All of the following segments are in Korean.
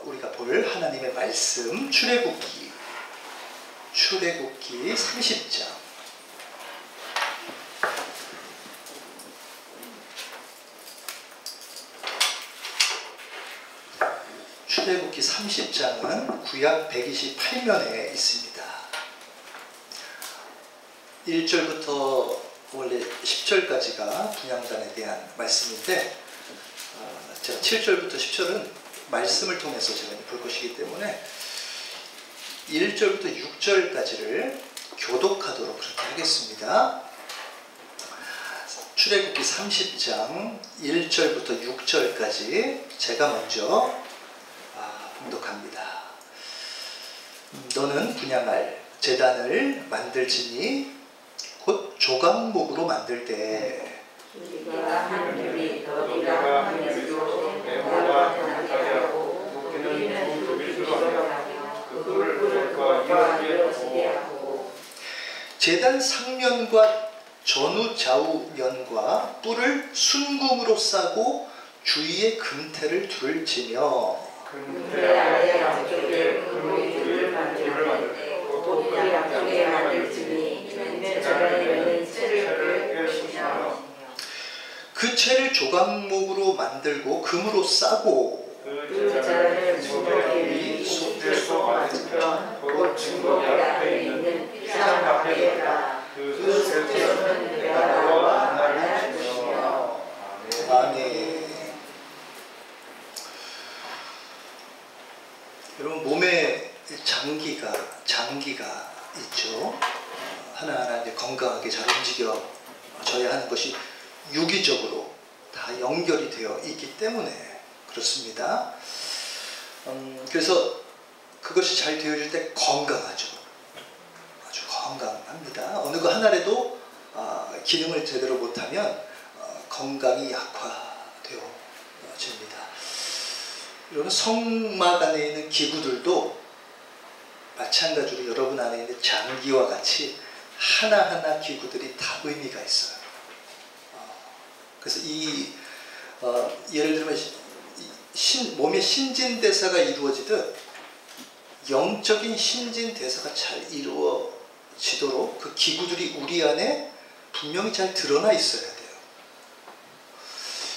우리가 볼 하나님의 말씀 출애굽기 30장 출애굽기 30장은 구약 128면에 있습니다. 1절부터 원래 10절까지가 분향단에 대한 말씀인데 제가 7절부터 10절은 말씀을 통해서 제가 볼 것이기 때문에 1절부터 6절까지를 교독하도록 그렇게 하겠습니다. 출애굽기 30장 1절부터 6절까지 제가 먼저 봉독합니다. 너는 분향할 제단을 만들지니 곧 조각목으로 만들 때 우리가 하늘이 너희가 하늘로 내모가 변하게 하고 우리는 그 빛으로 하며 그 뿔을 그와 이어지게 하고 제단 상면과 전후 좌우 면과 뿔을 순금으로 싸고 주위에 금태를 둘을 지며 금태 아래 양쪽에 금고이를 만들되 또 양쪽에 만들지니 이는 제단에 있는 채를 꿰시며 그 채를 조각목으로 만들고 금으로 싸고 그 제단을 중복이 솥에서 맞은편 곧 중복이 앞에 있는 피장 앞에 있다. 그 솥에서는 내가 너와 만날 것이며 아멘. 여러분 몸에 장기가 있죠. 하나하나 이제 건강하게 잘 움직여져야 하는 것이 유기적으로 다 연결이 되어 있기 때문에 그렇습니다. 그래서 그것이 잘 되어질 때 건강하죠. 아주 건강합니다. 어느 거 하나라도 기능을 제대로 못하면 건강이 약화되어집니다. 여러분 성막 안에 있는 기구들도 마찬가지로 여러분 안에 있는 장기와 같이 하나하나 기구들이 다 의미가 있어요. 그래서 예를 들면 몸의 신진대사가 이루어지듯 영적인 신진대사가 잘 이루어지도록 그 기구들이 우리 안에 분명히 잘 드러나 있어야 돼요.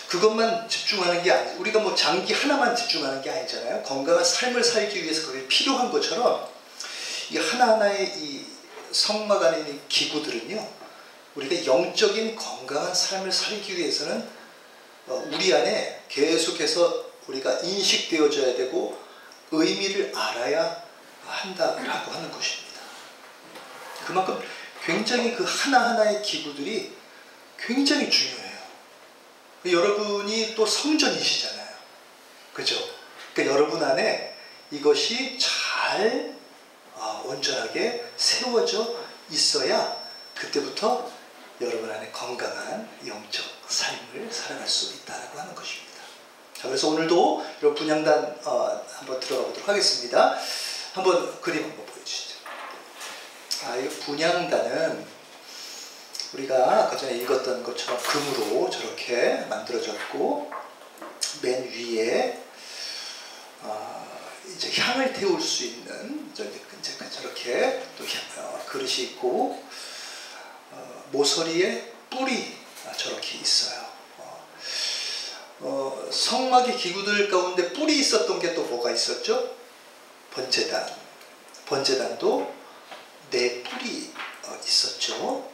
그것만 집중하는 게 아니죠. 우리가 뭐 장기 하나만 집중하는 게 아니잖아요. 건강한 삶을 살기 위해서 그게 필요한 것처럼 이 하나하나의 이 성막 안에 있는 기구들은요, 우리가 영적인 건강한 삶을 살기 위해서는 우리 안에 계속해서 우리가 인식되어져야 되고 의미를 알아야 한다라고 하는 것입니다. 그만큼 굉장히 그 하나하나의 기구들이 굉장히 중요해요. 여러분이 또 성전이시잖아요. 그죠? 그러니까 여러분 안에 이것이 잘 온전하게 세워져 있어야 그때부터 여러분 안에 건강한 영적 삶을 살아갈 수 있다고 하는 것입니다. 자, 그래서 오늘도 여러분 분향단 한번 들어가 보도록 하겠습니다. 한번 그림 한번 보여주시죠. 이 분향단은 우리가 아까 전에 읽었던 것처럼 금으로 저렇게 만들어졌고 맨 위에 이제 향을 태울 수 있는 저렇게 또 그릇이 있고 모서리에 뿔이 저렇게 있어요. 성막의 기구들 가운데 뿔이 있었던 게 또 뭐가 있었죠? 번제단. 번제단도 4뿔이 있었죠.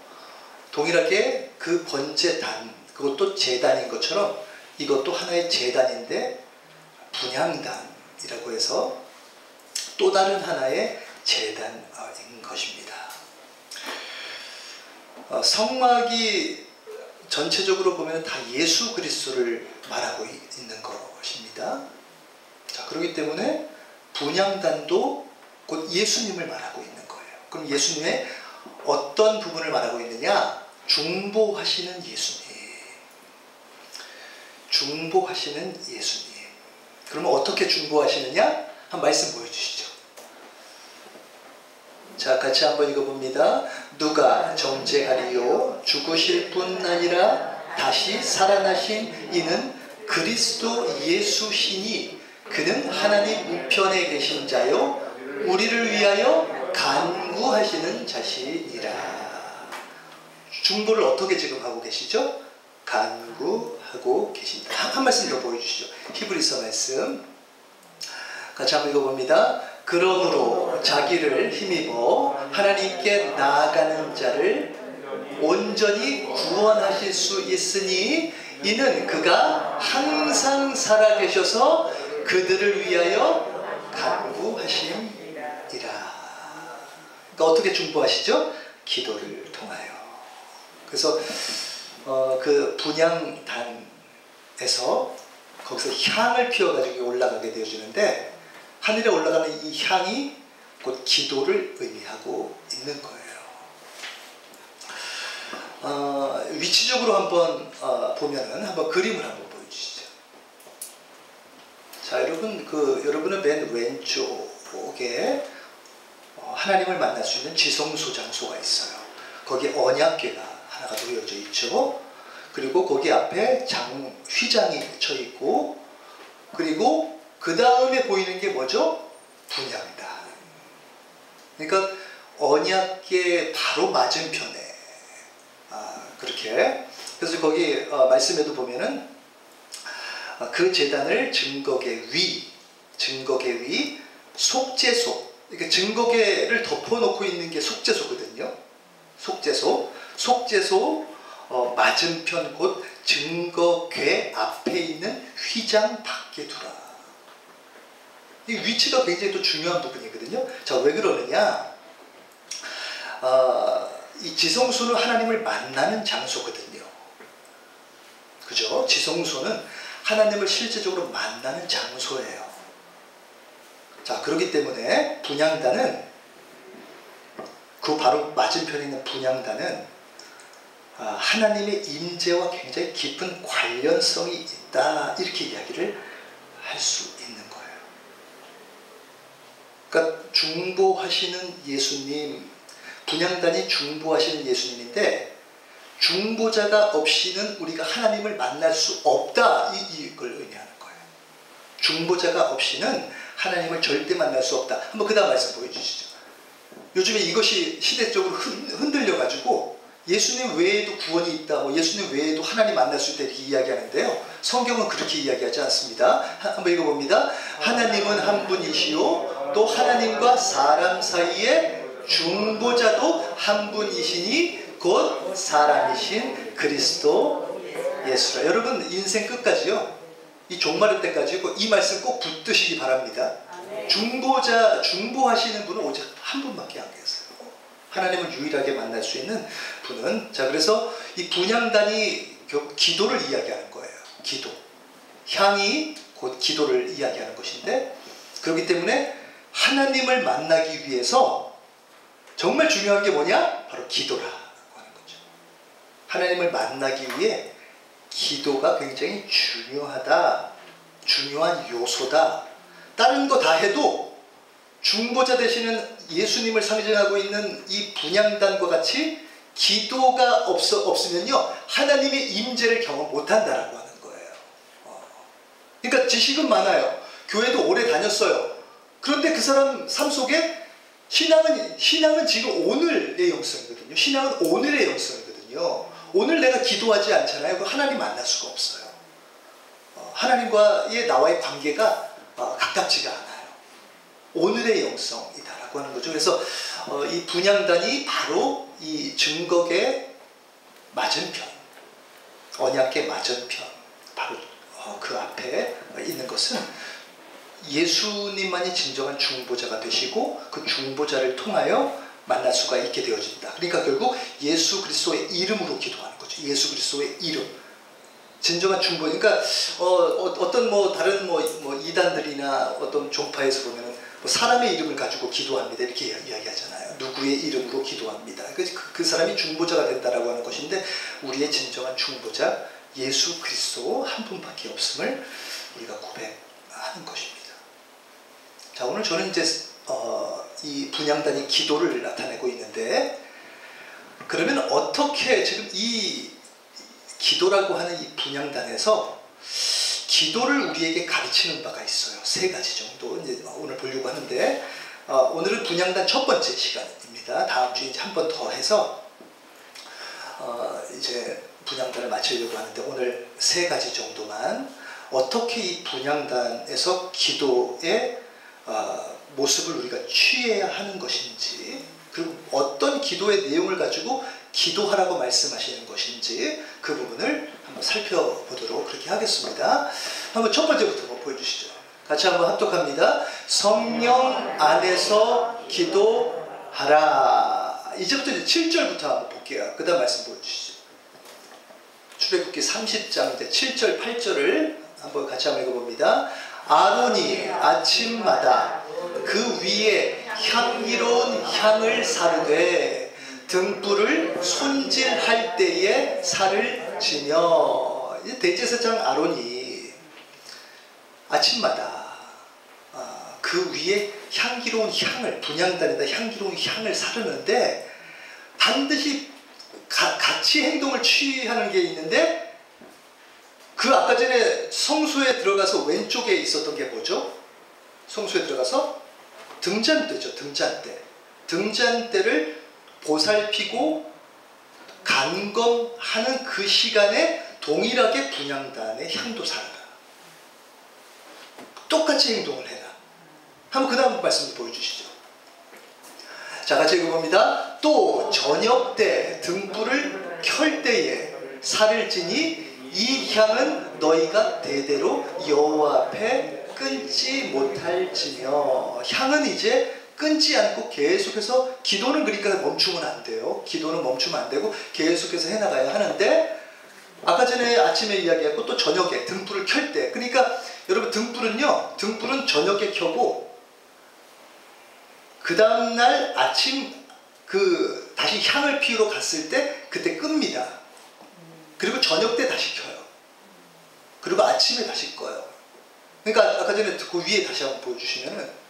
동일하게 그 번제단, 그것도 제단인 것처럼 이것도 하나의 제단인데 분향단이라고 해서 또 다른 하나의 제단인 것입니다. 성막이 전체적으로 보면 다 예수 그리스도를 말하고 있는 것입니다. 자, 그렇기 때문에 분향단도 곧 예수님을 말하고 있는 거예요. 그럼 예수님의 어떤 부분을 말하고 있느냐? 중보하시는 예수님. 중보하시는 예수님. 그러면 어떻게 중보하시느냐? 한 말씀 보여주시죠. 자, 같이 한번 읽어봅니다. 누가 정죄하리요? 죽으실 뿐 아니라 다시 살아나신 이는 그리스도 예수시니 그는 하나님 우편에 계신 자요 우리를 위하여 간구하시는 자시니라. 중보를 어떻게 지금 하고 계시죠? 간구하고 계신다. 한 말씀 더 보여주시죠. 히브리서 말씀 같이 한번 읽어봅니다. 그러므로 자기를 힘입어 하나님께 나아가는 자를 온전히 구원하실 수 있으니 이는 그가 항상 살아계셔서 그들을 위하여 간구하심이라. 그러니까 어떻게 중보하시죠? 기도를 통하여. 그래서 그 분향단에서 거기서 향을 피워가지고 올라가게 되어지는데 하늘에 올라가는 이 향이 곧 기도를 의미하고 있는 거예요. 위치적으로 한번 보면은 한번 그림을 한번 보여주시죠. 자, 여러분 여러분은 맨 왼쪽에 하나님을 만날 수 있는 지성소 장소가 있어요. 거기에 언약궤가 하나가 놓여져 있죠. 그리고 거기 앞에 휘장이 쳐 있고, 그리고 그 다음에 보이는 게 뭐죠? 분향단. 그러니까 언약궤 바로 맞은편에 그렇게. 그래서 거기 말씀에도 보면은 그 제단을 증거궤 위 속죄소. 그러니까 증거궤를 덮어놓고 있는 게 속죄소거든요. 속죄소 맞은편 곧 증거궤 앞에 있는 휘장 밖에 두라. 이 위치가 굉장히 또 중요한 부분이거든요. 자, 왜 그러느냐? 이 지성소는 하나님을 만나는 장소거든요. 그죠? 지성소는 하나님을 실제적으로 만나는 장소예요. 자, 그렇기 때문에 분향단은 그 바로 맞은편에 있는 분향단은 하나님의 임재와 굉장히 깊은 관련성이 있다, 이렇게 이야기를 할 수 있는 거예요. 그러니까 중보하시는 예수님, 분향단이 중보하시는 예수님인데 중보자가 없이는 우리가 하나님을 만날 수 없다, 이걸 의미하는 거예요. 중보자가 없이는 하나님을 절대 만날 수 없다. 한번 그 다음 말씀 보여주시죠. 요즘에 이것이 시대적으로 흔들려가지고 예수님 외에도 구원이 있다, 예수님 외에도 하나님 만날 수 있다, 이렇게 이야기하는데요. 성경은 그렇게 이야기하지 않습니다. 한번 읽어봅니다. 하나님은 한 분이시요 또 하나님과 사람 사이에 중보자도 한 분이시니 곧 사람이신 그리스도 예수라. 여러분 인생 끝까지요, 이 종말의 때까지 이 말씀 꼭 붙드시기 바랍니다. 중보하시는 분은 오직 한 분밖에 안 계세요. 하나님을 유일하게 만날 수 있는 분은. 자, 그래서 이 분향단이 기도를 이야기하는 거예요. 기도. 향이 곧 기도를 이야기하는 것인데, 그렇기 때문에 하나님을 만나기 위해서 정말 중요한 게 뭐냐? 바로 기도라고 하는 거죠. 하나님을 만나기 위해 기도가 굉장히 중요한 요소다. 다른 거 다 해도 중보자 되시는 예수님을 상징하고 있는 이 분향단과 같이 기도가 없으면요 하나님의 임재를 경험 못한다라고 하는 거예요. 그러니까 지식은 많아요. 교회도 오래 다녔어요. 그런데 그 사람 삶 속에 신앙은 지금 오늘의 영성이거든요. 신앙은 오늘의 영성이거든요. 오늘 내가 기도하지 않잖아요. 그 하나님 만날 수가 없어요. 하나님과의 나와의 관계가 가깝지가 않아요. 오늘의 영성이다라고 하는 거죠. 그래서 이 분향단이 바로 이 증거궤 맞은편, 언약궤 맞은편, 바로 그 앞에 있는 것은 예수님만이 진정한 중보자가 되시고 그 중보자를 통하여 만날 수가 있게 되어진다. 그러니까 결국 예수 그리스도의 이름으로 기도하는 거죠. 예수 그리스도의 이름. 진정한 중보. 그러니까 어떤 다른 이단들이나 어떤 종파에서 보면은 사람의 이름을 가지고 기도합니다, 이렇게 이야기하잖아요. 누구의 이름으로 기도합니다. 그 사람이 중보자가 된다라고 하는 것인데, 우리의 진정한 중보자 예수 그리스도 한 분밖에 없음을 우리가 고백하는 것입니다. 자, 오늘 저는 이제 이 분향단이 기도를 나타내고 있는데, 그러면 어떻게 지금 이 기도라고 하는 이 분향단에서 기도를 우리에게 가르치는 바가 있어요. 3가지 정도 이제 오늘 보려고 하는데 오늘은 분향단 첫 번째 시간입니다. 다음 주에 이제 한 번 더 해서 이제 분향단을 마치려고 하는데 오늘 3가지 정도만 어떻게 이 분향단에서 기도의 모습을 우리가 취해야 하는 것인지, 그리고 어떤 기도의 내용을 가지고 기도하라고 말씀하시는 것인지 그 부분을 한번 살펴보도록 그렇게 하겠습니다. 한번 첫 번째부터 한번 보여주시죠. 같이 한번 합독합니다. 성령 안에서 기도하라. 이제부터 이제 7절부터 한번 볼게요. 그 다음 말씀 보여주시죠. 출애굽기 30장 이제 7절 8절을 한번 같이 한번 읽어봅니다. 아론이 아침마다 그 위에 향기로운 향을 사르되 등불을 손질할 때에 살을 지며, 대제사장 아론이 아침마다 그 위에 향기로운 향을, 분향단에다 향기로운 향을 사르는데 반드시 같이 행동을 취하는 게 있는데, 그 아까 전에 성소에 들어가서 왼쪽에 있었던 게 뭐죠? 성소에 들어가서 등잔대죠. 등잔대를 보살피고 간검하는 그 시간에 동일하게 분향단의 향도 사라. 똑같이 행동을 해라. 한번 그 다음 말씀을 보여주시죠. 자, 같이 읽어봅니다. 또 저녁 때 등불을 켤 때에 살을 지니 이 향은 너희가 대대로 여호와 앞에 끊지 못할지며. 향은 이제 끊지 않고 계속해서, 기도는 그러니까 멈추면 안 돼요. 기도는 멈추면 안 되고 계속해서 해나가야 하는데, 아까 전에 아침에 이야기했고 또 저녁에 등불을 켤 때, 그러니까 여러분 등불은 저녁에 켜고 그 다음날 아침 다시 향을 피우러 갔을 때 그때 끕니다. 그리고 저녁 때 다시 켜요. 그리고 아침에 다시 꺼요. 그러니까 아까 전에 그 위에 다시 한번 보여주시면은,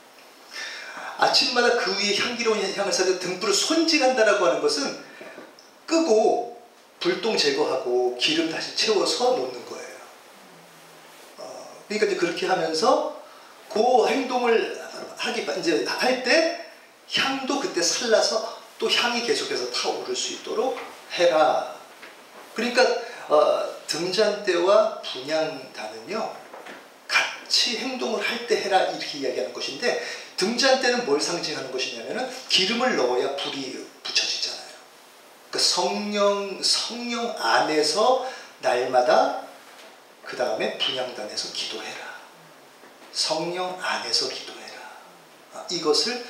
아침마다 그 위에 향기로운 향을 사서 등불을 손질한다라고 하는 것은 끄고 불똥 제거하고 기름 다시 채워서 놓는 거예요. 그러니까 이제 그렇게 하면서 그 행동을 이제 할 때 향도 그때 살라서 또 향이 계속해서 타오를 수 있도록 해라. 그러니까 등잔대와 분향단은요 같이 행동을 할 때 해라, 이렇게 이야기하는 것인데, 등잔대는 뭘 상징하는 것이냐면은 기름을 넣어야 불이 붙여지잖아요. 그러니까 성령 안에서 날마다 그 다음에 분향단에서 기도해라. 성령 안에서 기도해라. 이것을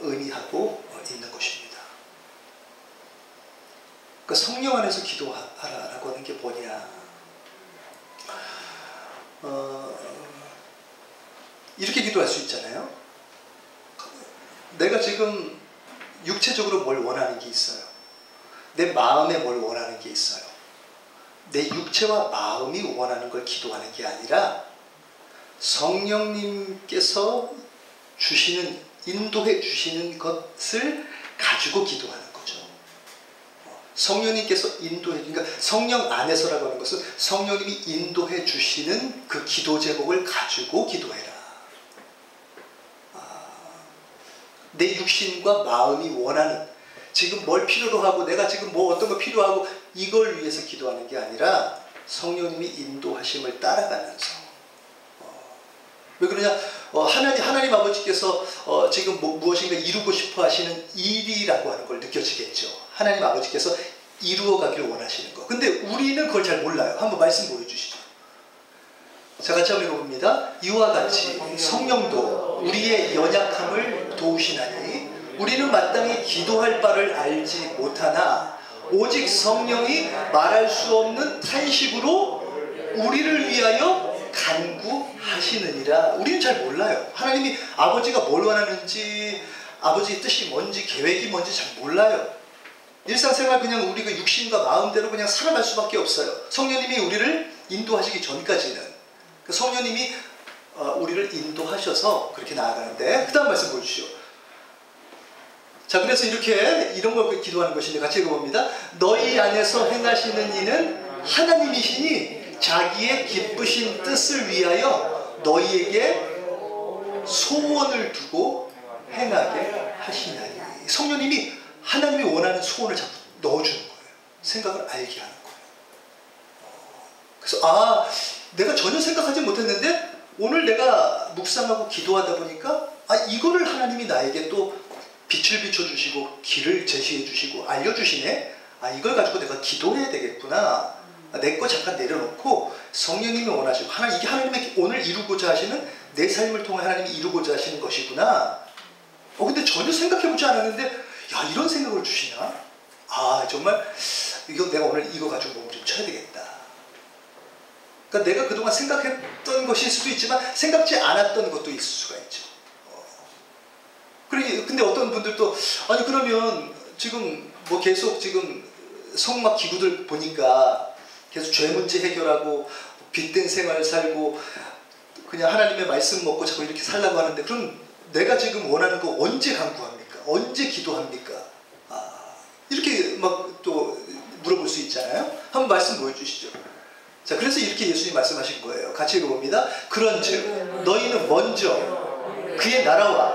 의미하고 있는 것입니다. 그러니까 성령 안에서 기도하라라고 하는 게 뭐냐? 이렇게 기도할 수 있잖아요. 내가 지금 육체적으로 뭘 원하는 게 있어요. 내 마음에 뭘 원하는 게 있어요. 내 육체와 마음이 원하는 걸 기도하는 게 아니라 성령님께서 인도해 주시는 것을 가지고 기도하는 거죠. 성령님께서 그러니까 성령 안에서라고 하는 것은 성령님이 인도해 주시는 그 기도 제목을 가지고 기도해라. 내 육신과 마음이 원하는, 지금 뭘 필요로 하고 내가 지금 뭐 어떤 거 필요하고 이걸 위해서 기도하는 게 아니라 성령님이 인도하심을 따라가면서. 왜 그러냐? 하나님 아버지께서 지금 무엇인가 이루고 싶어 하시는 일이라고 하는 걸 느껴지겠죠. 하나님 아버지께서 이루어 가기를 원하시는 거. 근데 우리는 그걸 잘 몰라요. 한번 말씀 보여주시죠. 자, 같이 한번 읽어봅니다. 이와 같이 성령도 우리의 연약함을 도우시나니 우리는 마땅히 기도할 바를 알지 못하나 오직 성령이 말할 수 없는 탄식으로 우리를 위하여 간구하시느니라. 우리는 잘 몰라요. 하나님이 아버지가 뭘 원하는지, 아버지의 뜻이 뭔지, 계획이 뭔지 잘 몰라요. 일상생활 그냥 우리가 육신과 마음대로 그냥 살아갈 수밖에 없어요. 성령님이 우리를 인도하시기 전까지는. 성령님이 우리를 인도하셔서 그렇게 나아가는데, 그 다음 말씀 보여주시오. 자, 그래서 이런 걸 기도하는 것인데 같이 읽어봅니다. 너희 안에서 행하시는 이는 하나님이시니 자기의 기쁘신 뜻을 위하여 너희에게 소원을 두고 행하게 하시나니. 성령님이 하나님이 원하는 소원을 자꾸 넣어주는 거예요. 생각을 알게 하는 거예요. 그래서 내가 전혀 생각하지 못했는데 오늘 내가 묵상하고 기도하다 보니까 이거를 하나님이 나에게 또 빛을 비춰주시고 길을 제시해 주시고 알려주시네. 이걸 가지고 내가 기도해야 되겠구나. 내 거 잠깐 내려놓고 성령님이 원하시고 이게 하나님의 오늘 이루고자 하시는 내 삶을 통해 하나님이 이루고자 하시는 것이구나. 근데 전혀 생각해보지 않았는데 이런 생각을 주시나? 정말 이거 내가 오늘 이거 가지고 몸 좀 쳐야 되겠다. 그러니까 내가 그동안 생각했던 것일 수도 있지만 생각지 않았던 것도 있을 수가 있죠. 근데 어떤 분들도 그러면 지금 뭐 계속 지금 성막 기구들 보니까 계속 죄 문제 해결하고 빚된 생활 살고 그냥 하나님의 말씀 먹고 자꾸 이렇게 살라고 하는데 그럼 내가 지금 원하는 거 언제 간구합니까? 언제 기도합니까? 이렇게 막 또 물어볼 수 있잖아요. 한번 말씀 보여주시죠. 자, 그래서 이렇게 예수님 말씀하신 거예요. 같이 읽어봅니다. 그런즉 너희는 먼저 그의 나라와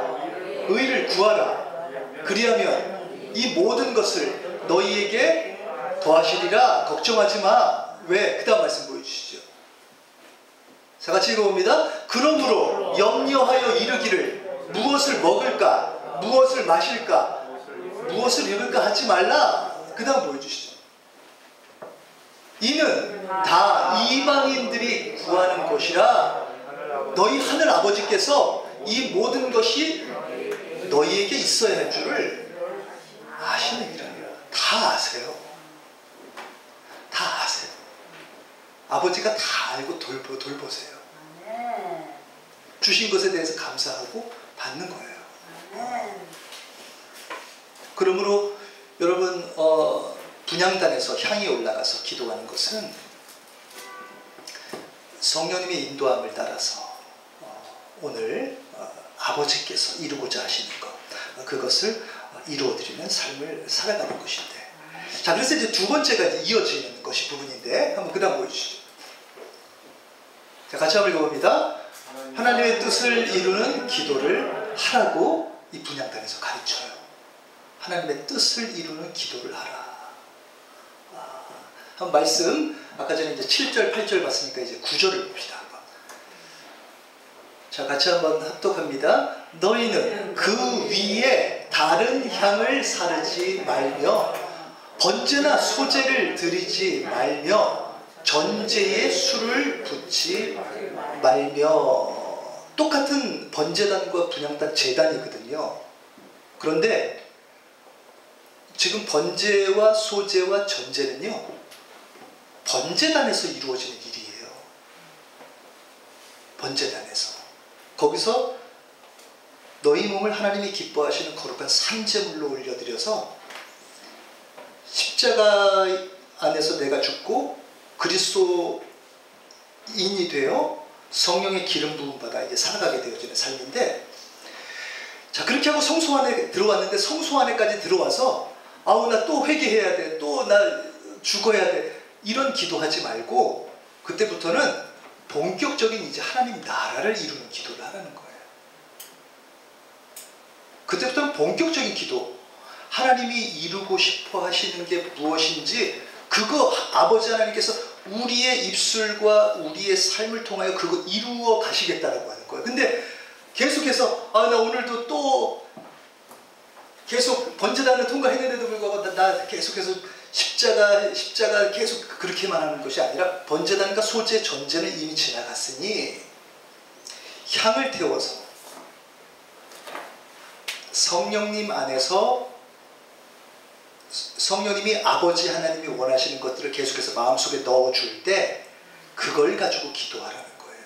의를 구하라. 그리하면 이 모든 것을 너희에게 더하시리라. 걱정하지 마. 왜? 그 다음 말씀 보여주시죠. 자, 같이 읽어봅니다. 그러므로 염려하여 이르기를 무엇을 먹을까? 무엇을 마실까? 무엇을 입을까? 하지 말라. 그 다음 보여주시죠. 이는 다 이방인들이 구하는 것이라 너희 하늘 아버지께서 이 모든 것이 너희에게 있어야 할 줄을 아시느니라. 다 아세요. 다 아세요. 아버지가 다 알고 돌보세요. 주신 것에 대해서 감사하고 받는 거예요. 그러므로 여러분 분향단에서 향이 올라가서 기도하는 것은 성령님의 인도함을 따라서 오늘 아버지께서 이루고자 하시는 것, 그것을 이루어드리는 삶을 살아가는 것인데, 자, 그래서 이제 두 번째가 이어지는 것이 부분인데 한번 그 다음 보여주시죠. 자, 같이 한번 읽어봅니다. 하나님의 뜻을 이루는 기도를 하라고 이 분향단에서 가르쳐요. 하나님의 뜻을 이루는 기도를 하라. 한 말씀, 아까 전에 이제 7절, 8절 봤으니까 이제 9절을 봅시다. 한번. 자, 같이 한번 합독합니다. 너희는 그 위에 다른 향을 사르지 말며 번제나 소제를 드리지 말며 전제에 술을 붓지 말며. 똑같은 번제단과 분향단 제단이거든요. 그런데 지금 번제와 소제와 전제는요, 번제단에서 이루어지는 일이에요. 번제단에서. 거기서 너희 몸을 하나님이 기뻐하시는 거룩한 산제물로 올려드려서 십자가 안에서 내가 죽고 그리스도인이 되어 성령의 기름 부음 받아 이제 살아가게 되어지는 삶인데, 자, 그렇게 하고 성소 안에 들어왔는데 성소 안에까지 들어와서 나 또 회개해야 돼, 또 나 죽어야 돼, 이런 기도하지 말고 그때부터는 본격적인 이제 하나님 나라를 이루는 기도를 하라는 거예요. 그때부터는 본격적인 기도, 하나님이 이루고 싶어 하시는 게 무엇인지 그거 아버지 하나님께서 우리의 입술과 우리의 삶을 통하여 그거 이루어 가시겠다라고 하는 거예요. 근데 계속해서 나 오늘도 또 계속 번제단을 통과했는데도 불구하고 나 계속해서 십자가 계속 그렇게만 하는 것이 아니라 번제단과 소제, 전제는 이미 지나갔으니 향을 태워서 성령님 안에서 성령님이 아버지 하나님이 원하시는 것들을 계속해서 마음속에 넣어줄 때 그걸 가지고 기도하라는 거예요.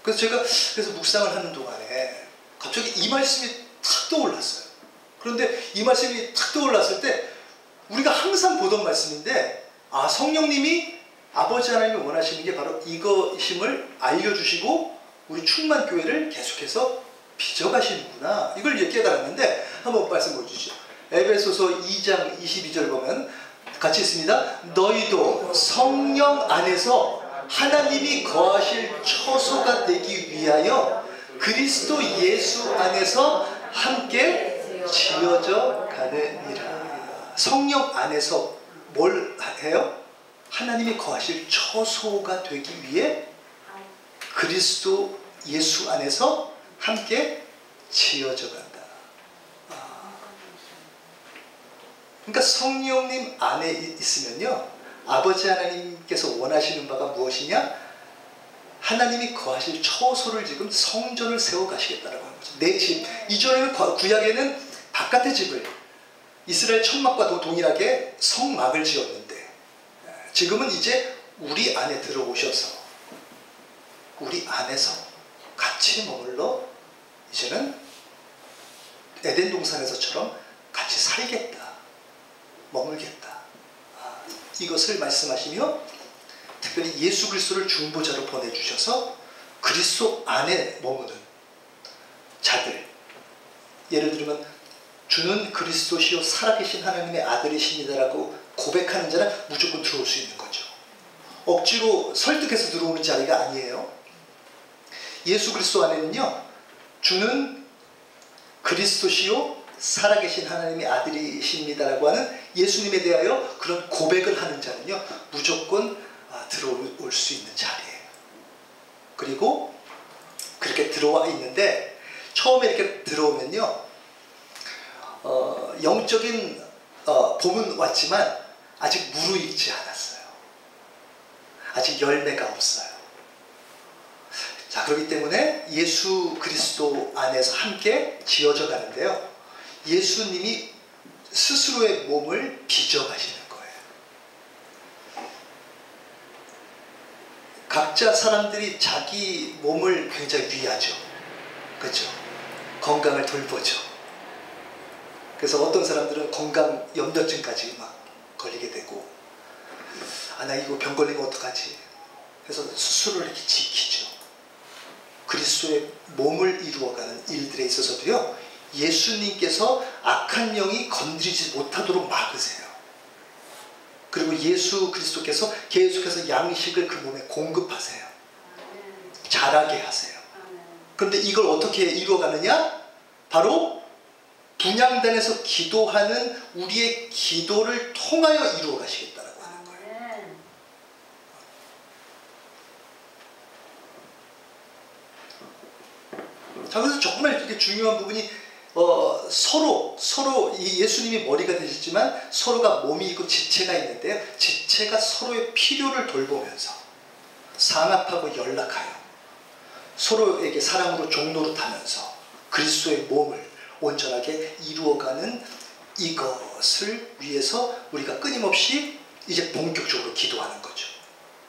그래서 제가 묵상을 하는 동안에 갑자기 이 말씀이 탁 떠올랐어요. 그런데 이 말씀이 탁 떠올랐을 때 우리가 항상 보던 말씀인데, 성령님이 아버지 하나님이 원하시는 게 바로 이것임을 알려주시고 우리 충만교회를 계속해서 빚어가시는구나, 이걸 깨달았는데 한번 말씀 보여주시죠. 에베소서 2장 22절 보면 같이 있습니다. 너희도 성령 안에서 하나님이 거하실 처소가 되기 위하여 그리스도 예수 안에서 함께 지어져 가느니라. 성령 안에서 뭘 해요? 하나님이 거하실 처소가 되기 위해 그리스도 예수 안에서 함께 지어져 간다. 그러니까 성령님 안에 있으면요, 아버지 하나님께서 원하시는 바가 무엇이냐? 하나님이 거하실 처소를 지금 성전을 세워 가시겠다라고 하는 거죠. 내 집. 이전에는 구약에는 바깥의 집을 이스라엘 천막과 동일하게 성막을 지었는데, 지금은 이제 우리 안에 들어오셔서 우리 안에서 같이 머물러 이제는 에덴 동산에서처럼 같이 살겠다, 머물겠다. 이것을 말씀하시며 특별히 예수 그리스도를 중보자로 보내주셔서 그리스도 안에 머무는 자들, 예를 들면 주는 그리스도시요 살아계신 하나님의 아들이십니다라고 고백하는 자는 무조건 들어올 수 있는 거죠. 억지로 설득해서 들어오는 자리가 아니에요. 예수 그리스도 안에는요, 주는 그리스도시요 살아계신 하나님의 아들이십니다라고 하는 예수님에 대하여 그런 고백을 하는 자는요, 무조건 들어올 수 있는 자리예요. 그리고 그렇게 들어와 있는데, 처음에 이렇게 들어오면요, 영적인 봄은 왔지만 아직 무르익지 않았어요. 아직 열매가 없어요. 자, 그렇기 때문에 예수 그리스도 안에서 함께 지어져 가는데요, 예수님이 스스로의 몸을 빚어가시는 거예요. 각자 사람들이 자기 몸을 굉장히 위하죠. 그렇죠? 건강을 돌보죠. 그래서 어떤 사람들은 건강 염려증까지 막 걸리게 되고, 나 이거 병 걸리면 어떡하지? 그래서 스스로를 이렇게 지키죠. 그리스도의 몸을 이루어가는 일들에 있어서도요, 예수님께서 악한 영이 건드리지 못하도록 막으세요. 그리고 예수 그리스도께서 계속해서 양식을 그 몸에 공급하세요. 자라게 하세요. 그런데 이걸 어떻게 이루어가느냐? 바로 분향단에서 기도하는 우리의 기도를 통하여 이루어가시겠다라고 하는 거예요. 자, 그래서 정말 이렇게 중요한 부분이 서로 이 예수님이 머리가 되셨지만 서로가 몸이 있고 지체가 있는데요, 지체가 서로의 필요를 돌보면서 상합하고 연락하여 서로에게 사랑으로 종노릇하면서 그리스도의 몸을 온전하게 이루어가는 이것을 위해서 우리가 끊임없이 이제 본격적으로 기도하는 거죠.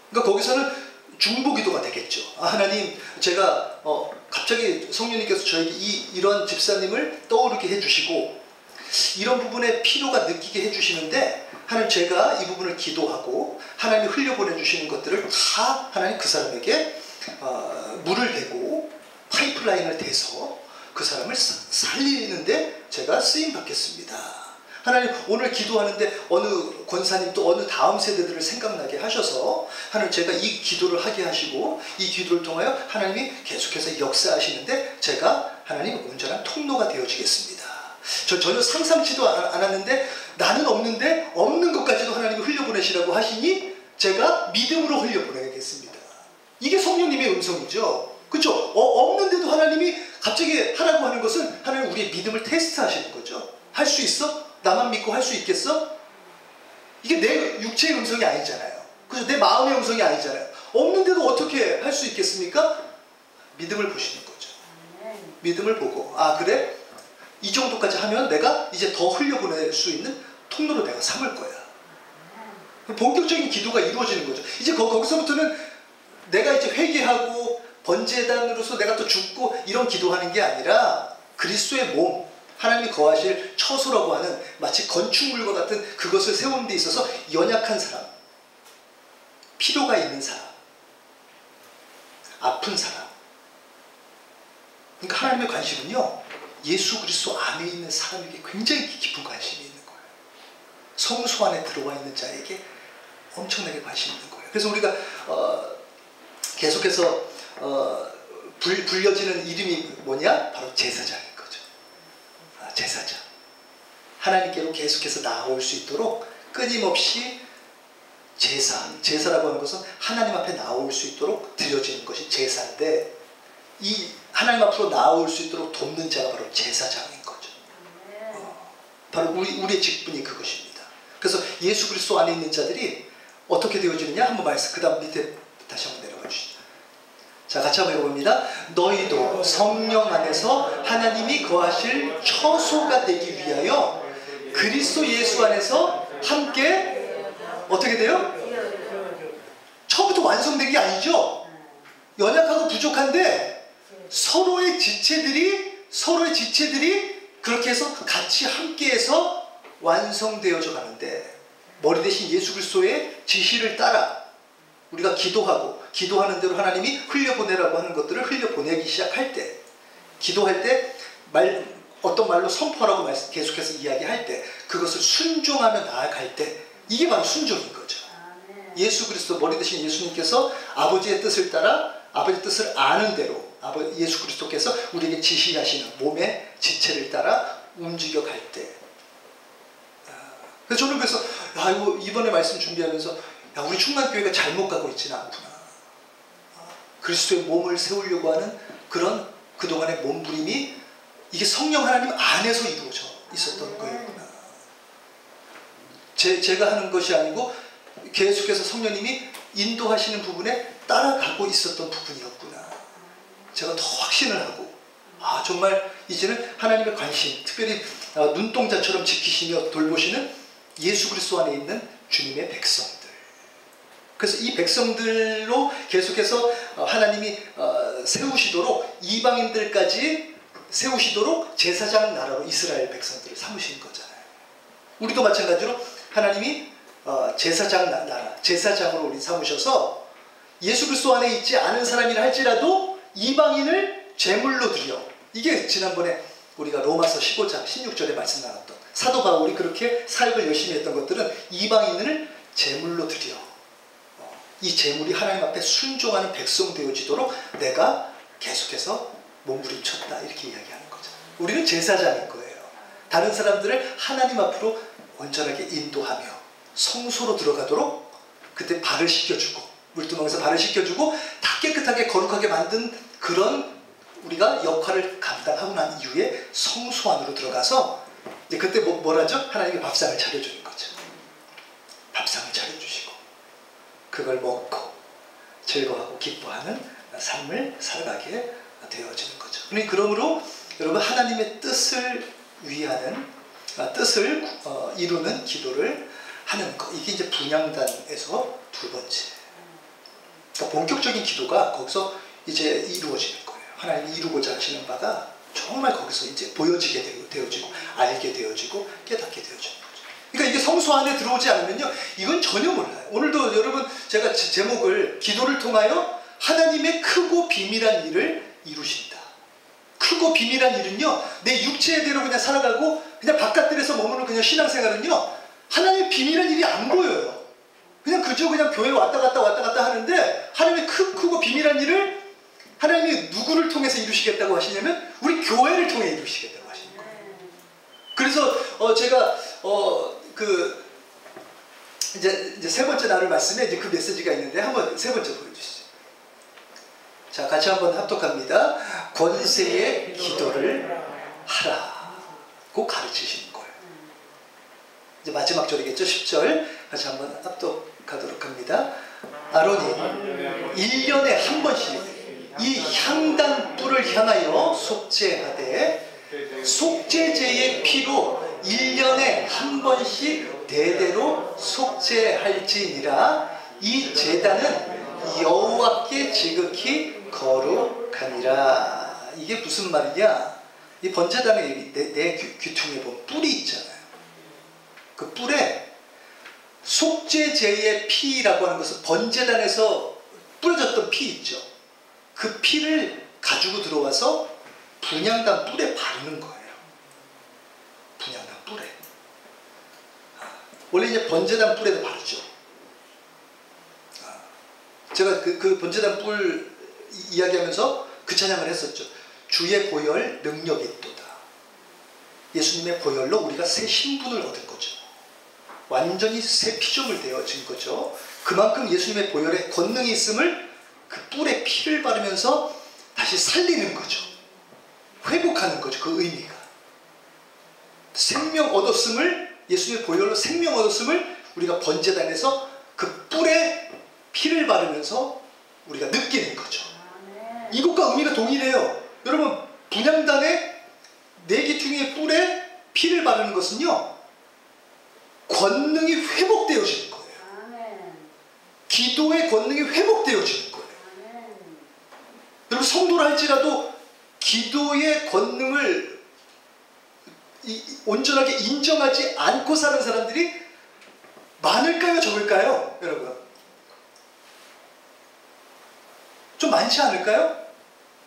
그러니까 거기서는 중보기도가 되겠죠. 하나님, 제가 갑자기 성령님께서 저에게 이런 집사님을 떠오르게 해주시고 이런 부분에 필요가 느끼게 해주시는데, 하나님, 제가 이 부분을 기도하고 하나님이 흘려보내주시는 것들을 다 하나님 그 사람에게 물을 대고 파이프라인을 대서 그 사람을 살리는데 제가 쓰임 받겠습니다. 하나님, 오늘 기도하는데 어느 권사님 또 어느 다음 세대들을 생각나게 하셔서 하나님, 제가 이 기도를 하게 하시고 이 기도를 통하여 하나님이 계속해서 역사하시는데 제가 하나님 온전한 통로가 되어지겠습니다. 저 전혀 상상치도 않았는데 나는 없는데 없는 것까지도 하나님이 흘려보내시라고 하시니 제가 믿음으로 흘려보내겠습니다. 이게 성령님의 음성이죠. 그렇죠? 없는데도 하나님이 갑자기 하라고 하는 것은 하나님 우리의 믿음을 테스트하시는 거죠. 할 수 있어? 나만 믿고 할 수 있겠어? 이게 내 육체의 음성이 아니잖아요. 그죠? 내 마음의 음성이 아니잖아요. 없는데도 어떻게 할 수 있겠습니까? 믿음을 보시는 거죠. 믿음을 보고, 그래? 이 정도까지 하면 내가 이제 더 흘려보낼 수 있는 통로로 내가 삼을 거야. 본격적인 기도가 이루어지는 거죠. 이제 거기서부터는 내가 이제 회개하고 번제단으로서 내가 또 죽고 이런 기도하는 게 아니라 그리스도의 몸, 하나님이 거하실 처소라고 하는 마치 건축물과 같은 그것을 세우는 데 있어서 연약한 사람, 필요가 있는 사람, 아픈 사람, 그러니까 하나님의 관심은요, 예수 그리스도 안에 있는 사람에게 굉장히 깊은 관심이 있는 거예요. 성소 안에 들어와 있는 자에게 엄청나게 관심이 있는 거예요. 그래서 우리가 계속해서 불려지는 이름이 뭐냐? 바로 제사장인 거죠. 제사장. 하나님께로 계속해서 나아올 수 있도록 끊임없이 제사라고 하는 것은 하나님 앞에 나올 수 있도록 드려지는 것이 제사인데, 이 하나님 앞으로 나올 수 있도록 돕는 자가 바로 제사장인 거죠. 바로 우리의 직분이 그것입니다. 그래서 예수 그리스도 안에 있는 자들이 어떻게 되어지느냐? 한번 말씀, 그 다음 밑에 다시 한번 내려가 주시죠. 자, 같이 한번 해봅니다. 너희도 성령 안에서 하나님이 거하실 처소가 되기 위하여 그리스도 예수 안에서 함께 어떻게 돼요? 처음부터 완성된 게 아니죠. 연약하고 부족한데 서로의 지체들이 그렇게 해서 같이 함께해서 완성되어져 가는데, 머리 대신 예수 그리스도의 지시를 따라 우리가 기도하는 대로 하나님이 흘려보내라고 하는 것들을 흘려보내기 시작할 때, 기도할 때 어떤 말로 선포하라고 계속해서 이야기할 때, 그것을 순종하며 나아갈 때, 이게 바로 순종인 거죠. 예수 그리스도, 머리 대신 예수님께서 아버지의 뜻을 따라, 아버지의 뜻을 아는 대로 예수 그리스도께서 우리에게 지시하시는 몸의 지체를 따라 움직여 갈 때, 그래서 저는 이번에 말씀 준비하면서 우리 충만교회가 잘못 가고 있지는 않구나. 그리스도의 몸을 세우려고 하는 그런 그동안의 몸부림이 이게 성령 하나님 안에서 이루어져 있었던 거였구나. 제가 하는 것이 아니고 계속해서 성령님이 인도하시는 부분에 따라가고 있었던 부분이었구나. 제가 더 확신을 하고, 정말 이제는 하나님의 관심, 특별히 눈동자처럼 지키시며 돌보시는 예수 그리스도 안에 있는 주님의 백성들. 그래서 이 백성들로 계속해서 하나님이 세우시도록, 이방인들까지 세우시도록 제사장 나라로 이스라엘 백성들을 삼으신 거잖아요. 우리도 마찬가지로 하나님이 제사장 나라, 제사장으로 우리 삼으셔서 예수 그리스도 안에 있지 않은 사람이라 할지라도 이방인을 제물로 드려. 이게 지난번에 우리가 로마서 15장 16절에 말씀 나눴던, 사도 바울이 그렇게 사역을 열심히 했던 것들은 이방인을 제물로 드려. 이 제물이 하나님 앞에 순종하는 백성 되어지도록 내가 계속해서 몸부림쳤다, 이렇게 이야기하는 거죠. 우리는 제사장인 거예요. 다른 사람들을 하나님 앞으로 온전하게 인도하며 성소로 들어가도록 그때 발을 씻겨주고, 물두멍에서 발을 씻겨주고 다 깨끗하게 거룩하게 만든 그런 우리가 역할을 감당하고 난 이후에 성소 안으로 들어가서 이제 그때 뭐라죠? 하나님이 밥상을 차려주는 거죠. 밥상을 차려주시고 그걸 먹고 즐거워하고 기뻐하는 삶을 살아가게 되어지는 거죠. 그러므로 여러분, 하나님의 뜻을 위하는, 뜻을 이루는 기도를 하는 것, 이게 이제 분향단에서 두 번째. 그러니까 본격적인 기도가 거기서 이제 이루어지는 거예요. 하나님이 이루고자 하시는 바가 정말 거기서 이제 보여지게 되어지고, 알게 되어지고, 깨닫게 되어지는 거죠. 그러니까 이게 성소 안에 들어오지 않으면요, 이건 전혀 몰라요. 오늘도 여러분, 제가 제목을 기도를 통하여 하나님의 크고 비밀한 일을 이루신다. 크고 비밀한 일은요, 내 육체대로 그냥 살아가고 그냥 바깥들에서 머무는 그냥 신앙생활은요, 하나님의 비밀한 일이 안 보여요. 그냥 그냥 교회 왔다 갔다 하는데, 하나님의 크고 비밀한 일을 하나님이 누구를 통해서 이루시겠다고 하시냐면 우리 교회를 통해 이루시겠다고 하시는 거예요. 그래서 제가 이제 세 번째 나눌 말씀에 이제 그 메시지가 있는데, 한번 세 번째 보여주시죠. 자, 같이 한번 합독합니다. 권세의 기도를 하라고 가르치시는 거예요. 이제 마지막 절이겠죠. 10절 같이 한번 합독하도록 합니다. 아론이 1년에 한 번씩 이 향단 뿔을 향하여 속죄하되, 속죄제의 피로 1년에 한 번씩 대대로 속죄할지니라. 이 제단은 여호와께 지극히 거룩하니라. 이게 무슨 말이냐? 이 번제단의 내 귀퉁이에 보면 뿔이 있잖아요. 그 뿔에 속죄제의 피라고 하는 것은 번제단에서 뿌려졌던 피 있죠. 그 피를 가지고 들어와서 분향단 뿔에 바르는 거예요. 분향단 뿔에. 원래 이제 번제단 뿔에도 바르죠. 제가 그 번제단 뿔 이야기하면서 그 찬양을 했었죠. 주의 보혈 능력이 있도다. 예수님의 보혈로 우리가 새 신분을 얻은 거죠. 완전히 새 피조물 되어진 거죠. 그만큼 예수님의 보혈에 권능이 있음을 그 뿔에 피를 바르면서 다시 살리는 거죠. 회복하는 거죠. 그 의미가. 생명 얻었음을, 예수님의 보혈로 생명 얻었음을 우리가 번제단에서 그 뿔에 피를 바르면서 우리가 느끼는 거죠. 이것과 의미가 동일해요. 여러분, 분향단의 내기퉁이의 뿔에 피를 바르는 것은요, 권능이 회복되어지는 거예요. 기도의 권능이 회복되어지는 거예요. 여러분, 성도라 할지라도 기도의 권능을 온전하게 인정하지 않고 사는 사람들이 많을까요? 적을까요? 여러분, 좀 많지 않을까요?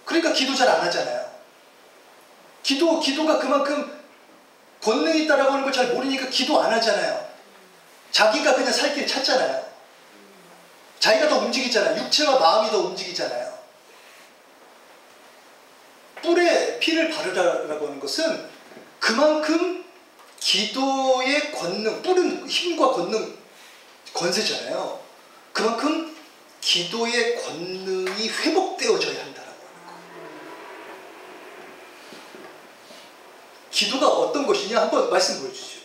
그러니까 기도 잘 안 하잖아요. 기도가 그만큼 권능이 있다라고 하는 걸 잘 모르니까 기도 안 하잖아요. 자기가 그냥 살 길 찾잖아요. 자기가 더 움직이잖아요. 육체와 마음이 더 움직이잖아요. 뿔에 피를 바르라고 하는 것은 그만큼 기도의 권능, 뿔은 힘과 권능, 권세잖아요. 그만큼 기도의 권능이 회복되어져야 한다라고 하는 거예요. 기도가 어떤 것이냐 한번 말씀 보여주시죠.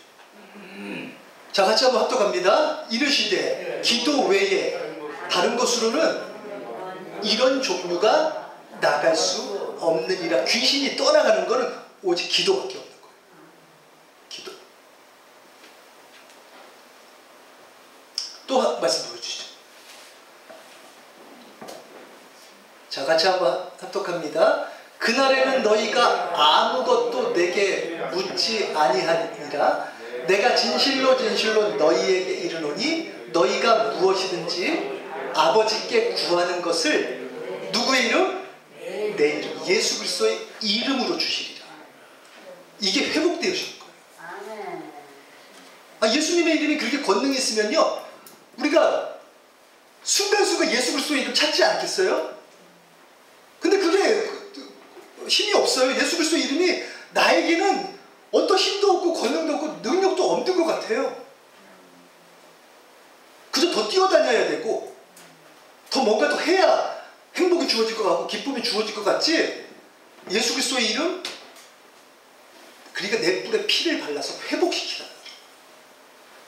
자, 같이 한번 합독합니다. 이르시되 기도 외에 다른 것으로는 이런 종류가 나갈 수 없느니라. 귀신이 떠나가는 것은 오직 기도밖에 없는 거예요. 기도. 또 말씀 보여주시죠. 자, 같이 한번 합독합니다. 그날에는 너희가 아무것도 내게 묻지 아니하니라. 내가 진실로 진실로 너희에게 이르노니 너희가 무엇이든지 아버지께 구하는 것을 누구의 이름? 내 이름, 예수 그리스도의 이름으로 주시리라. 이게 회복되어지는 거예요. 예수님의 이름이 그렇게 권능이 있으면요, 우리가 순간순간 예수 그리스도의 이름 찾지 않겠어요? 근데 그게 힘이 없어요. 예수 그리스도의 이름이 나에게는 어떤 힘도 없고 권능도 없고 능력도 없는 것 같아요. 그저 더 뛰어다녀야 되고 더 뭔가 더 해야 행복이 주어질 것 같고 기쁨이 주어질 것 같지. 예수 그리스도의 이름, 그러니까 내 뿔에 피를 발라서 회복시키라.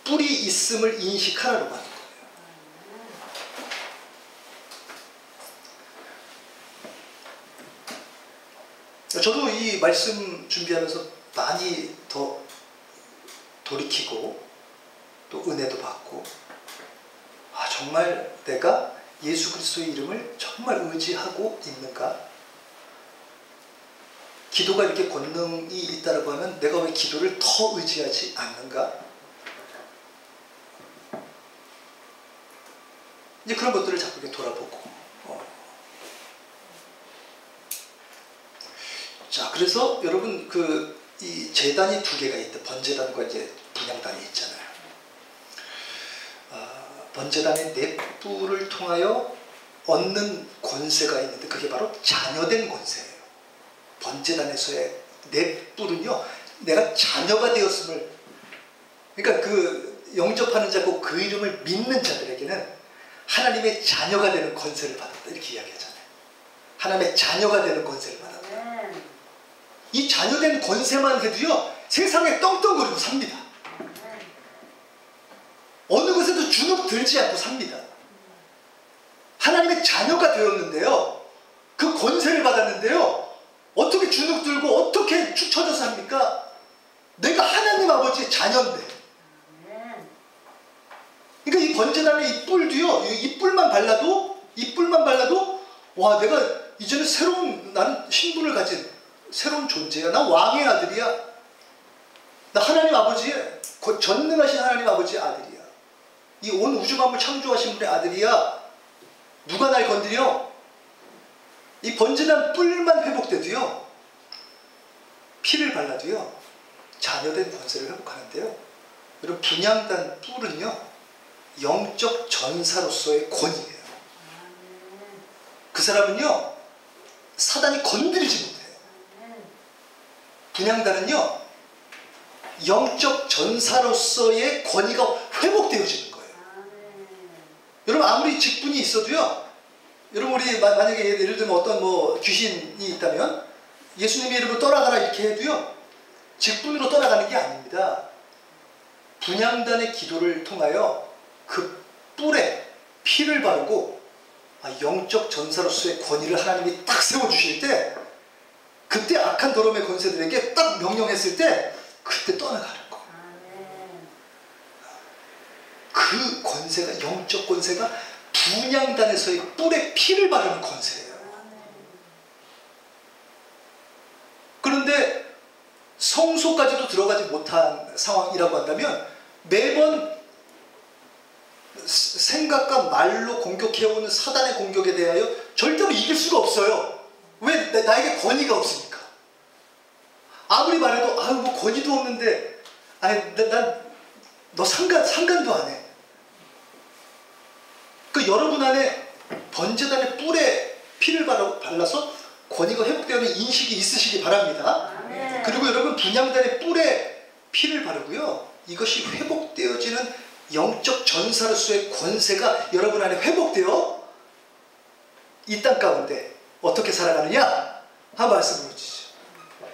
뿔이 있음을 인식하라고 하는 거예요. 저도 이 말씀 준비하면서 많이 더 돌이키고 또 은혜도 받고, 정말 내가 예수 그리스도의 이름을 정말 의지하고 있는가? 기도가 이렇게 권능이 있다라고 하면 내가 왜 기도를 더 의지하지 않는가? 이제 그런 것들을 자꾸 이렇게 돌아보고. 자, 그래서 여러분 이 제단이 두 개가 있다. 번제단과 이제 분향단이 있잖아요. 번제단의 네 뿔을 통하여 얻는 권세가 있는데 그게 바로 자녀된 권세예요. 번제단에서의 네 뿔은요, 내가 자녀가 되었음을, 그러니까 그 영접하는 자고 그 이름을 믿는 자들에게는 하나님의 자녀가 되는 권세를 받았다, 이렇게 이야기하잖아요. 하나님의 자녀가 되는 권세를 받았다. 이 자녀된 권세만 해도요, 세상에 떵떵거리고 삽니다. 어느 것에도 주눅 들지 않고 삽니다. 하나님의 자녀가 되었는데요, 그 권세를 받았는데요, 어떻게 주눅 들고 어떻게 축 처져서 합니까? 내가 하나님 아버지의 자녀인데. 그러니까 이 번제단의 이 뿔도요, 이 뿔만 발라도 와, 내가 이제는 새로운, 나는 신분을 가진 새로운 존재야. 나 왕의 아들이야. 나 하나님 아버지의, 전능하신 하나님 아버지의 아들이야. 이 온 우주 만물 창조하신 분의 아들이야. 누가 날 건드려? 이 번제단 뿔만 회복돼도요, 피를 발라도요, 자녀된 권세를 회복하는데요, 여러분 분향단 뿔은요 영적 전사로서의 권위예요. 그 사람은요 사단이 건드리지 못해요. 분향단은요 영적 전사로서의 권위가 회복되어지는 거예요. 여러분 아무리 직분이 있어도요, 여러분 우리 만약에 예를 들면 어떤 뭐 귀신이 있다면 예수님의 이름으로 떠나가라 이렇게 해도요 직분으로 떠나가는 게 아닙니다. 분향단의 기도를 통하여 그 뿔에 피를 바르고 영적 전사로서의 권위를 하나님이 딱 세워주실 때, 그때 악한 더러움의 권세들에게 딱 명령했을 때 그때 떠나가는 거. 그 권세가, 영적 권세가 분향단에서의 뿔에 피를 바르는 권세예요. 그런데 성소까지도 들어가지 못한 상황이라고 한다면 매번 생각과 말로 공격해오는 사단의 공격에 대하여 절대로 이길 수가 없어요. 왜? 나에게 권위가 없으니까. 아무리 말해도 아유 뭐 권위도 없는데 너 상관도 안 해. 그 여러분 안에 번제단의 뿔에 피를 발라서 권위가 회복되는 인식이 있으시기 바랍니다. 그리고 여러분 분향단의 뿔에 피를 바르고요, 이것이 회복되어지는 영적 전사로서의 권세가 여러분 안에 회복되어 이 땅 가운데 어떻게 살아가느냐 한 말씀 보여주시죠.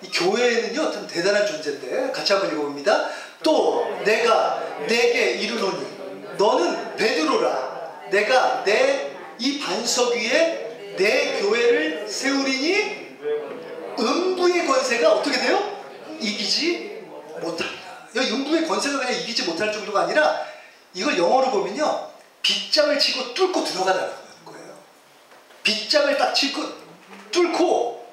이 교회는요 참 대단한 존재인데 같이 한번 읽어봅니다. 또 내가 내게 이르노니 너는 베드로라. 내가 내 이 반석 위에 내 교회를 세우리니 음부의 권세가 어떻게 돼요? 이기지 못한다. 여기 음부의 권세가 그냥 이기지 못할 정도가 아니라 이걸 영어로 보면요 빗장을 치고 뚫고 들어가다라는 거예요. 빗장을 딱 치고 뚫고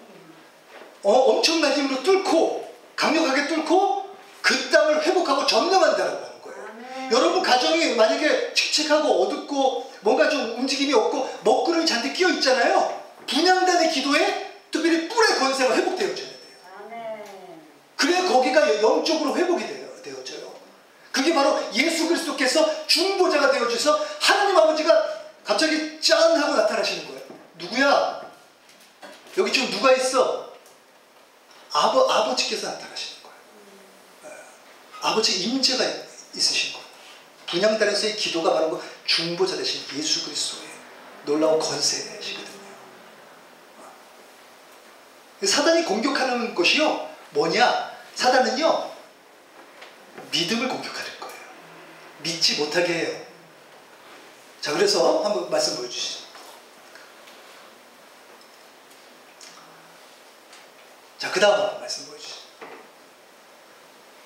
엄청난 힘으로 뚫고 강력하게 뚫고 그 땅을 회복하고 점령한다라고 하는 거예요. 여러분 가정이 만약에 칙칙하고 어둡고 뭔가 좀 움직임이 없고 먹구름이 잔뜩 끼어 있잖아요. 분향단의 기도에 특별히 뿔의 권세가 회복되어져야 돼요. 그래야 거기가 영적으로 회복이 되어져요. 그게 바로 예수 그리스도께서 중보자가 되어주셔서 하나님 아버지가 갑자기 짠 하고 나타나시는 거예요. 누구야? 여기 지금 누가 있어? 아버지께서 나타나시는 거예요. 아버지 임재가 있으신 거예요. 분향단에서의 기도가 바로 중보자 되신 예수 그리스도의 놀라운 권세시거든요. 사단이 공격하는 것이요 뭐냐? 사단은요 믿음을 공격하는 거예요. 믿지 못하게 해요. 자, 그래서 한번 말씀 보여주시죠. 자, 그 다음 한번 말씀 보여주시죠.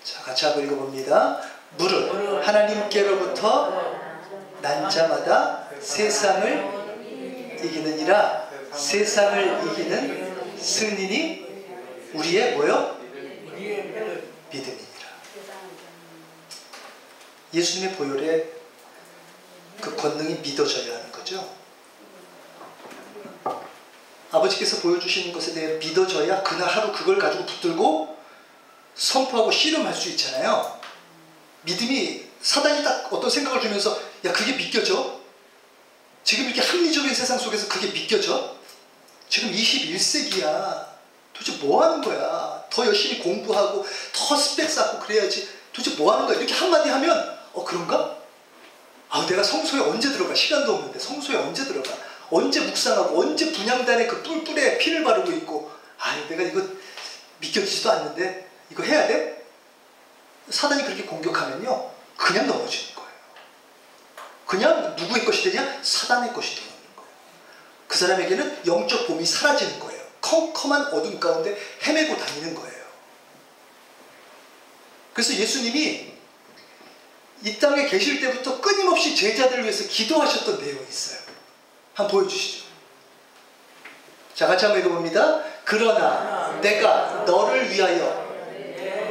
자, 같이 한번 읽어봅니다. 물은 하나님께로부터 난 자마다 세상을 이기느니라. 세상을 이기는 승리니 우리의 뭐요? 믿음이니라. 예수님의 보혈에 그 권능이 믿어져야 하는 거죠. 아버지께서 보여주시는 것에 대해 믿어져야 그날 하루 그걸 가지고 붙들고 선포하고 씨름할 수 있잖아요. 믿음이 사단이 딱 어떤 생각을 주면서 야 그게 믿겨져? 지금 이렇게 합리적인 세상 속에서 그게 믿겨져? 지금 21세기야. 도대체 뭐 하는 거야? 더 열심히 공부하고 더 스펙 쌓고 그래야지. 도대체 뭐 하는 거야? 이렇게 한마디 하면 그런가? 내가 성소에 언제 들어가? 시간도 없는데 성소에 언제 들어가? 언제 묵상하고 언제 분향단에 그 뿔뿔에 피를 바르고 있고 내가 이거 믿겨지지도 않는데 이거 해야 돼? 사단이 그렇게 공격하면요 그냥 넘어지는 거예요. 그냥 누구의 것이 되냐? 사단의 것이 되는 거예요. 그 사람에게는 영적 봄이 사라지는 거예요. 컴컴한 어둠 가운데 헤매고 다니는 거예요. 그래서 예수님이 이 땅에 계실 때부터 끊임없이 제자들을 위해서 기도하셨던 내용이 있어요. 한번 보여주시죠. 자, 같이 한번 읽어봅니다. 그러나 내가 너를 위하여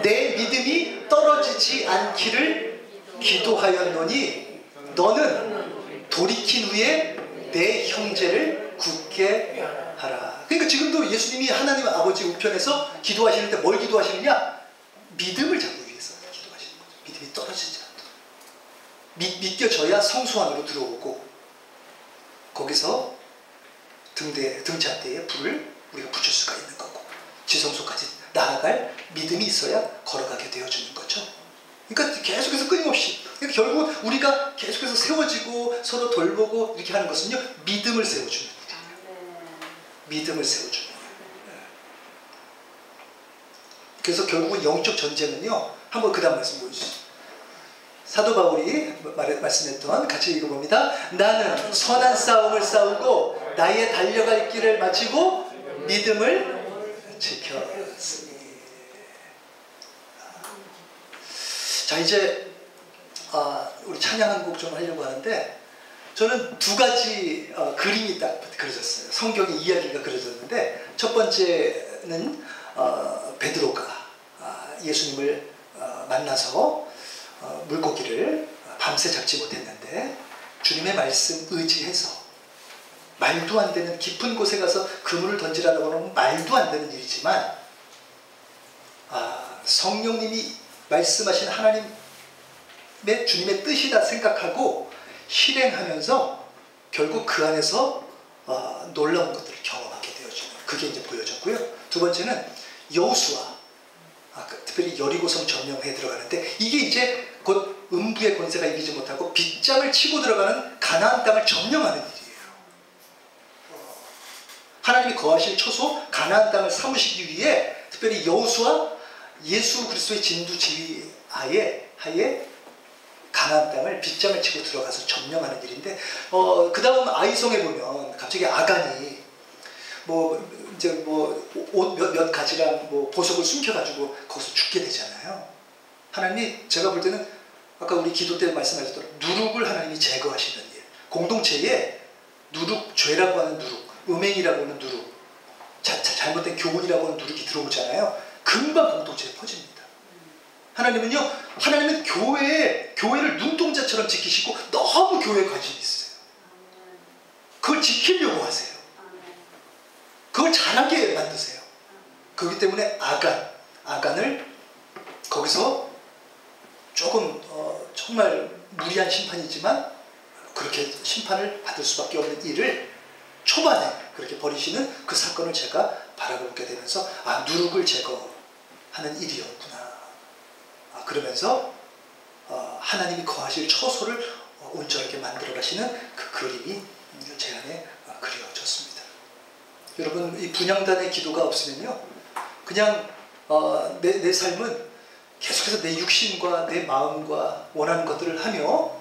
내 믿음이 떨어지지 않기를 기도하였노니 너는 돌이킨 후에 내 형제를 굳게 하라. 그러니까 지금도 예수님이 하나님 아버지 우편에서 기도하시는데 뭘 기도하시느냐? 믿음을 잡기 위해서 기도하시는 거죠. 믿음이 떨어지지 않아. 믿겨져야 성소 안으로 들어오고 거기서 등잔대에 불을 우리가 붙일 수가 있는 거고 지성소까지 나아갈 믿음이 있어야 걸어가게 되어주는 거죠. 그러니까 계속해서 끊임없이 그러니까 결국 우리가 계속해서 세워지고 서로 돌보고 이렇게 하는 것은요 믿음을 세워주는 일이에요. 믿음을 세워주는 일이에요. 그래서 결국은 영적 전쟁은요 한번 그 다음 말씀 보여주시죠. 사도 바울이 말씀했던 같이 읽어봅니다. 나는 선한 싸움을 싸우고 나의 달려갈 길을 마치고 믿음을 지켰으니. 자 이제 우리 찬양 한 곡 좀 하려고 하는데 저는 두 가지 그림이 딱 그려졌어요. 성경의 이야기가 그려졌는데 첫 번째는 베드로가 예수님을 만나서 물고기를 밤새 잡지 못했는데 주님의 말씀 의지해서 말도 안 되는 깊은 곳에 가서 그물을 던지라고 하면 말도 안 되는 일이지만 성령님이 말씀하신 하나님의 주님의 뜻이다 생각하고 실행하면서 결국 그 안에서 놀라운 것들을 경험하게 되어지는 그게 이제 보여졌고요. 두 번째는 여호수아 특별히 여리고성 점령해 들어가는데 이게 이제 곧 음부의 권세가 이기지 못하고 빗장을 치고 들어가는 가나안 땅을 점령하는 일이에요. 하나님이 거하실 초소 가나안 땅을 삼으시기 위해 특별히 여호수아 예수 그리스도의 진두 지휘 하에 가나안 땅을 빗장을 치고 들어가서 점령하는 일인데 그 다음 아이성에 보면 갑자기 아간이 옷 몇 가지랑 보석을 숨겨가지고 거기서 죽게 되잖아요. 하나님이 제가 볼 때는 아까 우리 기도 때 말씀하셨던 누룩을 하나님이 제거하시는 일, 공동체에 누룩, 죄라고 하는 누룩, 음행이라고 하는 누룩, 잘못된 교훈이라고 하는 누룩이 들어오잖아요. 금방 공동체에 퍼집니다. 하나님은 교회를 눈동자처럼 지키시고 너무 교회에 관심이 있어요. 그걸 지키려고 하세요. 그걸 잘하게 만드세요. 그렇기 때문에 아간을 거기서 조금 정말 무리한 심판이지만 그렇게 심판을 받을 수밖에 없는 일을 초반에 그렇게 벌이시는 그 사건을 제가 바라보게 되면서 누룩을 제거하는 일이었구나. 그러면서 하나님이 거하실 처소를 온전하게 만들어 가시는 그 그림이 제 안에 그려졌습니다. 여러분 이 분향단의 기도가 없으면요 그냥 내 삶은 계속해서 내 육신과 내 마음과 원하는 것들을 하며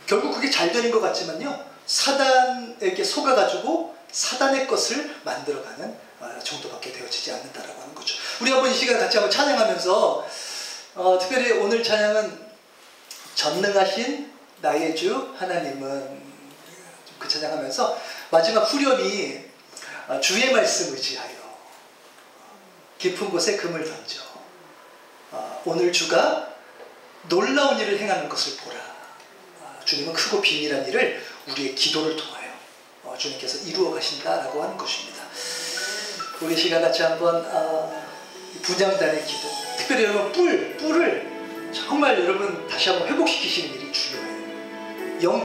결국 그게 잘 되는 것 같지만요 사단에게 속아가지고 사단의 것을 만들어가는 정도밖에 되어지지 않는다라고 하는 거죠. 우리 한번 이 시간 같이 한번 찬양하면서 특별히 오늘 찬양은 전능하신 나의 주 하나님은 그 찬양하면서 마지막 후렴이 주의 말씀 의지하여 깊은 곳에 금을 던져 오늘 주가 놀라운 일을 행하는 것을 보라. 주님은 크고 비밀한 일을 우리의 기도를 통하여 주님께서 이루어 가신다라고 하는 것입니다. 우리 시간 같이 한번 분향단의 기도 특별히 여러분 뿔을 정말 여러분 다시 한번 회복시키시는 일이